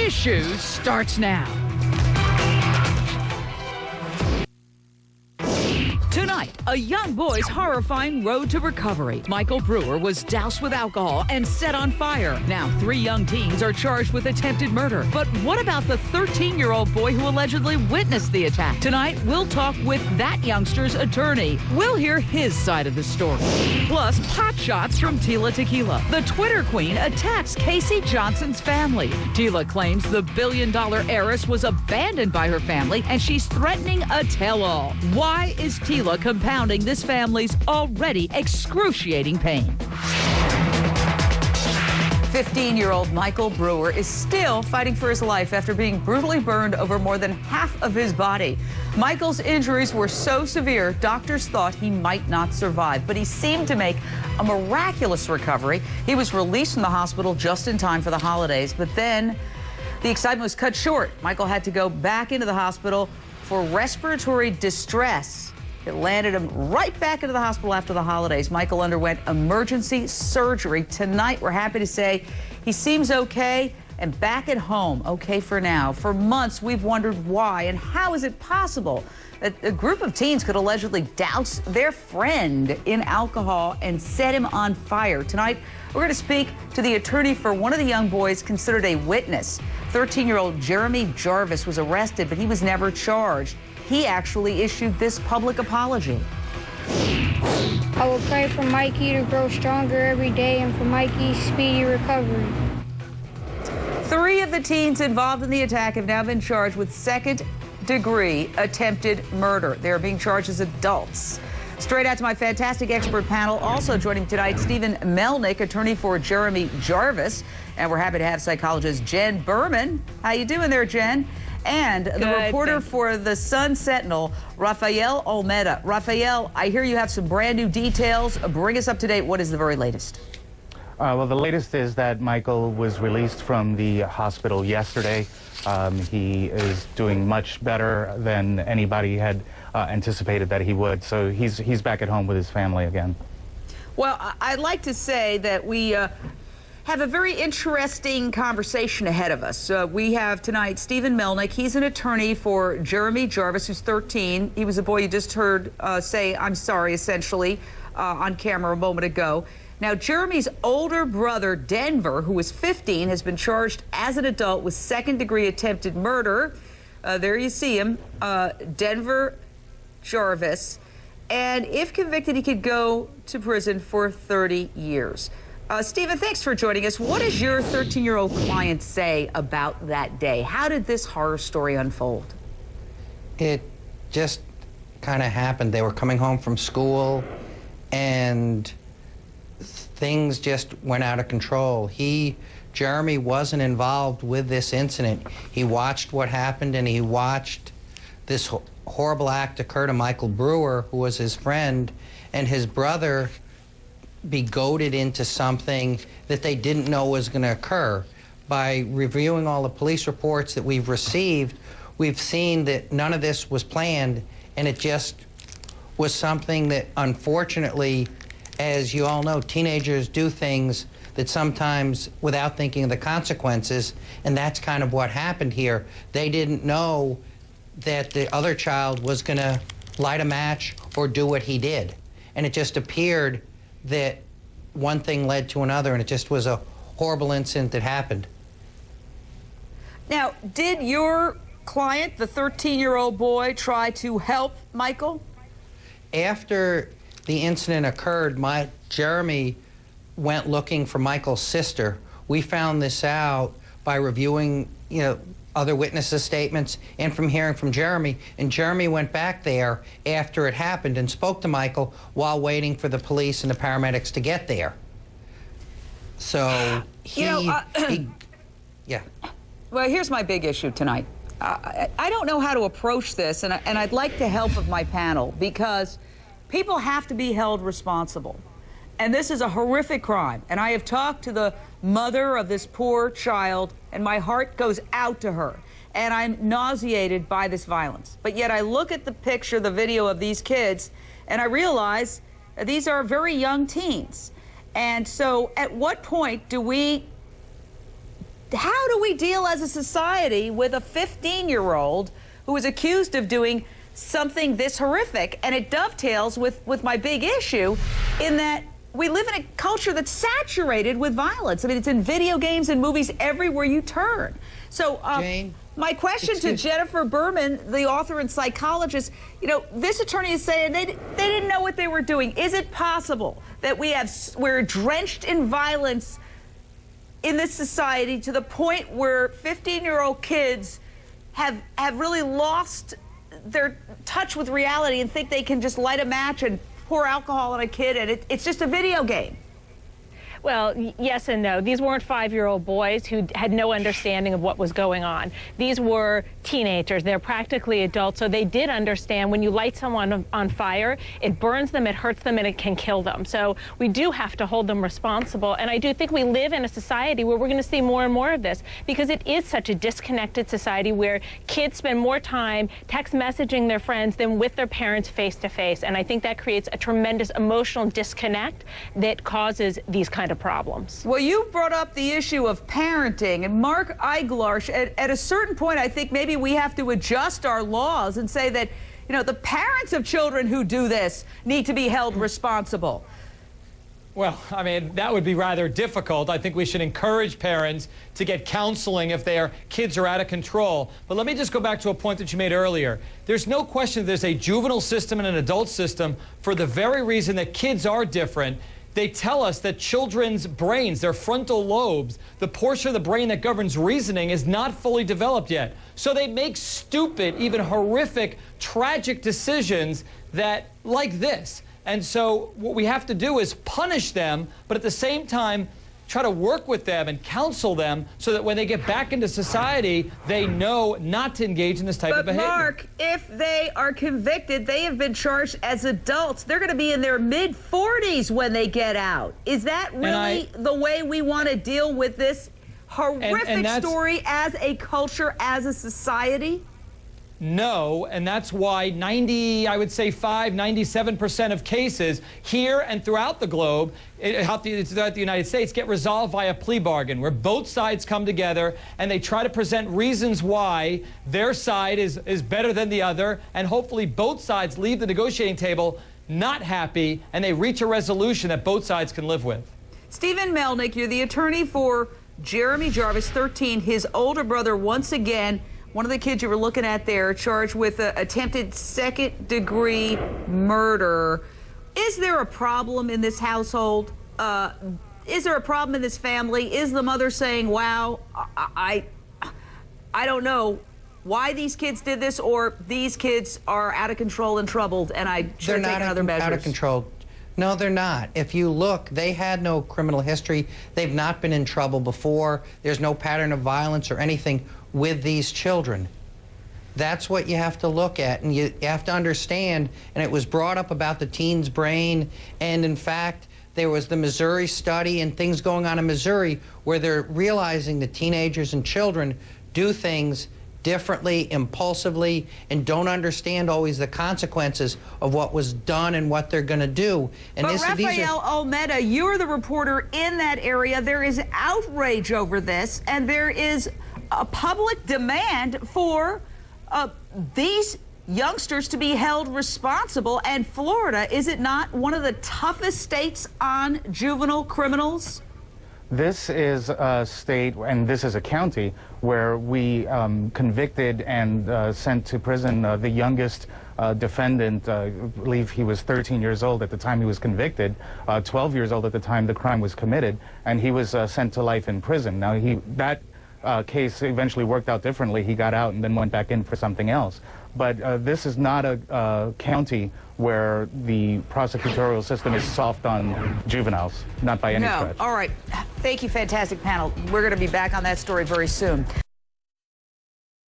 Issues starts now. Tonight, a young boy's horrifying road to recovery. Michael Brewer was doused with alcohol and set on fire. Now, 3 young teens are charged with attempted murder. But what about the 13-year-old boy who allegedly witnessed the attack? Tonight, we'll talk with that youngster's attorney. We'll hear his side of the story. Plus, pot shots from Tila Tequila. The Twitter queen attacks Casey Johnson's family. Tila claims the billion-dollar heiress was abandoned by her family, and she's threatening a tell-all. Why is Tila compounding this family's already excruciating pain? 15-year-old Michael Brewer is still fighting for his life after being brutally burned over more than half of his body. Michael's injuries were so severe, doctors thought he might not survive, but he seemed to make a miraculous recovery. He was released from the hospital just in time for the holidays, but then the excitement was cut short. Michael had to go back into the hospital for respiratory distress. It landed him right back into the hospital after the holidays. Michael underwent emergency surgery. Tonight, we're happy to say he seems okay and back at home, okay for now. For months, we've wondered why and how is it possible that a group of teens could allegedly douse their friend in alcohol and set him on fire. Tonight, we're going to speak to the attorney for one of the young boys considered a witness. 13-year-old Jeremy Jarvis was arrested, but he was never charged. He actually issued this public apology. I will pray for Mikey to grow stronger every day and for Mikey's speedy recovery. 3 of the teens involved in the attack have now been charged with second-degree attempted murder. They are being charged as adults. Straight out to my fantastic expert panel. Also joining tonight, Stephen Melnick, attorney for Jeremy Jarvis. And we're happy to have psychologist Jen Berman. How you doing there, Jen? And the reporter for the Sun Sentinel, Rafael Olmeda. Rafael, I hear you have some brand new details. Bring us up to date. What is the very latest? Well, the latest is that Michael was released from the hospital yesterday. He is doing much better than anybody had anticipated that he would. So he's back at home with his family again. Well, I'd like to say that we have a very interesting conversation ahead of us. We have tonight Stephen Melnick. He's an attorney for Jeremy Jarvis, who's 13. He was a boy you just heard say, "I'm sorry," essentially, on camera a moment ago. Now, Jeremy's older brother, Denver, who is 15, has been charged as an adult with second-degree attempted murder. There you see him, Denver Jarvis. And if convicted, he could go to prison for 30 years. Stephen, thanks for joining us. What does your 13-year-old client say about that day? How did this horror story unfold? It just kind of happened. They were coming home from school, and things just went out of control. Jeremy wasn't involved with this incident. He watched what happened, and he watched this horrible act occur to Michael Brewer, who was his friend, and his brother be goaded into something that they didn't know was going to occur. By reviewing all the police reports that we've received, we've seen that none of this was planned, and it just was something that, unfortunately, as you all know, teenagers do things that sometimes without thinking of the consequences, and that's kind of what happened here. They didn't know that the other child was going to light a match or do what he did. And it just appeared that one thing led to another, and it just was a horrible incident that happened. Now, did your client, the 13-year-old boy, try to help Michael? After the incident occurred, Jeremy went looking for Michael's sister. We found this out by reviewing, other witnesses' statements and from hearing from Jeremy. And Jeremy went back there after it happened and spoke to Michael while waiting for the police and the paramedics to get there. So yeah. Well, here's my big issue tonight. I don't know how to approach this, and I'd like the help of my panel, because people have to be held responsible. And this is a horrific crime. And I have talked to the mother of this poor child, and my heart goes out to her. And I'm nauseated by this violence. But yet I look at the picture, the video of these kids, and I realize these are very young teens. And so at what point do we how do we deal as a society with a 15-year-old who is accused of doing something this horrific? And it dovetails with my big issue in that we live in a culture that's saturated with violence. I mean, it's in video games and movies everywhere you turn. So, Jane, my question to Jennifer Berman, the author and psychologist, you know, this attorney is saying they didn't know what they were doing. Is it possible that we're drenched in violence in this society to the point where 15-year-old kids have really lost their touch with reality and think they can just light a match and pour alcohol on a kid and it's just a video game? Well, yes and no. These weren't 5-year-old boys who had no understanding of what was going on. These were teenagers. They're practically adults, so they did understand when you light someone on fire, it burns them, it hurts them, and it can kill them. So we do have to hold them responsible. And I do think we live in a society where we're going to see more and more of this because it is such a disconnected society where kids spend more time text messaging their friends than with their parents face to face. And I think that creates a tremendous emotional disconnect that causes these kind of problems. Well, you brought up the issue of parenting, and Mark Eiglarsh, at a certain point, I think maybe we have to adjust our laws and say that, you know, the parents of children who do this need to be held responsible. Well, I mean, that would be rather difficult. I think we should encourage parents to get counseling if their kids are out of control. But let me just go back to a point that you made earlier. There's no question there's a juvenile system and an adult system for the very reason that kids are different. They tell us that children's brains, their frontal lobes, the portion of the brain that governs reasoning, is not fully developed yet. So they make stupid, even horrific, tragic decisions like this. And so what we have to do is punish them, but at the same time, try to work with them and counsel them so that when they get back into society, they know not to engage in this type of behavior. But Mark, if they are convicted, they have been charged as adults. They're going to be in their mid-40s when they get out. Is that really the way we want to deal with this horrific story as a culture, as a society? No, and that's why 97% of cases here and throughout the globe, throughout the United States, get resolved via plea bargain, where both sides come together and they try to present reasons why their side is better than the other, and hopefully both sides leave the negotiating table not happy, and they reach a resolution that both sides can live with. Stephen Melnick, you're the attorney for Jeremy Jarvis, 13, his older brother, once again, one of the kids you were looking at there, charged with attempted second-degree murder. Is there a problem in this household? Is there a problem in this family? Is the mother saying, wow, I don't know why these kids did this, or these kids are out of control and troubled, and I should take other measures? Out of control. No, they're not. If you look, they had no criminal history. They've not been in trouble before. There's no pattern of violence or anything with these children. That's what you have to look at, and you have to understand, and it was brought up about the teen's brain, and in fact, there was the Missouri study and things going on in Missouri where they're realizing that teenagers and children do things differently, impulsively, and don't understand always the consequences of what was done and what they're going to do. And but Rafael Almeida, you're the reporter in that area. There is outrage over this, and there is a public demand for these youngsters to be held responsible. And Florida, is it not one of the toughest states on juvenile criminals? This is a state, and this is a county, where we convicted and sent to prison the youngest defendant. I believe he was 13 years old at the time he was convicted, 12 years old at the time the crime was committed, and he was sent to life in prison. Now, that case eventually worked out differently. He got out and then went back in for something else. But this is not a county where the prosecutorial system is soft on juveniles, not by any stretch. All right. Thank you, fantastic panel. We're going to be back on that story very soon.